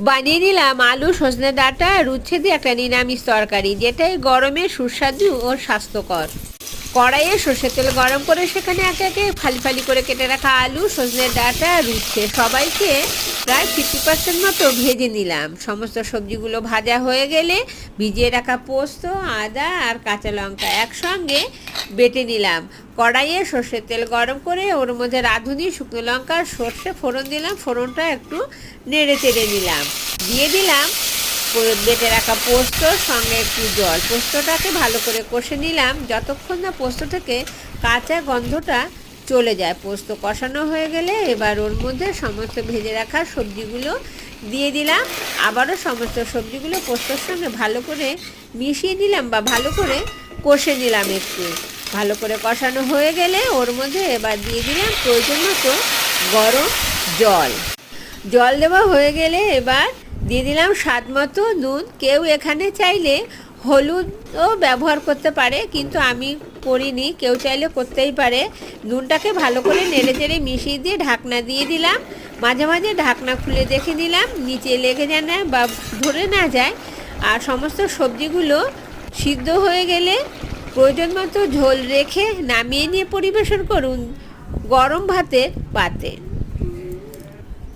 বানিয়ে নিলাম আলু সজনে ডাঁটা আর উচ্ছে দিয়ে একটা নিরামিষ তরকারি, যেটাই গরমে সুস্বাদু ও স্বাস্থ্যকর। কড়াইয়ে সর্ষের তেল গরম করে সেখানে একে একে ফালি ফালি করে কেটে রাখা আলু সজনে ডাঁটা আর উচ্ছে সবাইকে প্রায় 50% মতো ভেজে নিলাম। সমস্ত সবজিগুলো ভাজা হয়ে গেলে ভিজিয়ে রাখা পোস্ত, আদা আর কাঁচা লঙ্কা একসঙ্গে বেটে নিলাম। কড়াইয়ে সর্ষের তেল গরম করে ওর মধ্যে রাঁধুনি শুকনো লঙ্কা সর্ষে ফোড়ন দিলাম। ফোড়নটা একটু নেড়ে চেড়ে নিলাম। দিয়ে দিলাম বেটে রাখা পোস্তর সঙ্গে একটু জল। পোস্তটাকে ভালো করে কষে নিলাম যতক্ষণ না পোস্ত থেকে কাঁচা গন্ধটা চলে যায়। পোস্ত কষানো হয়ে গেলে এবার ওর মধ্যে সমস্ত ভেজে রাখা সবজিগুলো দিয়ে দিলাম। আবারও সমস্ত সবজিগুলো পোস্তর সঙ্গে ভালো করে মিশিয়ে দিলাম বা ভালো করে কষে নিলাম। একটু ভালো করে কষানো হয়ে গেলে ওর মধ্যে এবার দিয়ে দিলাম প্রয়োজন মতো গরম জল। জল দেওয়া হয়ে গেলে এবার দিয়ে দিলাম স্বাদ মতো নুন। কেউ এখানে চাইলে হলুদও ব্যবহার করতে পারে, কিন্তু আমি করিনি, কেউ চাইলে করতেই পারে। নুনটাকে ভালো করে নেড়ে চেড়ে মিশিয়ে দিয়ে ঢাকনা দিয়ে দিলাম। মাঝে মাঝে ঢাকনা খুলে দেখে নিলাম নিচে লেগে যায় না বা ধরে না যায়। আর সমস্ত সবজিগুলো সিদ্ধ হয়ে গেলে প্রয়োজন মতো ঝোল রেখে নামিয়ে নিয়ে পরিবেশন করুন গরম ভাতের পাতে।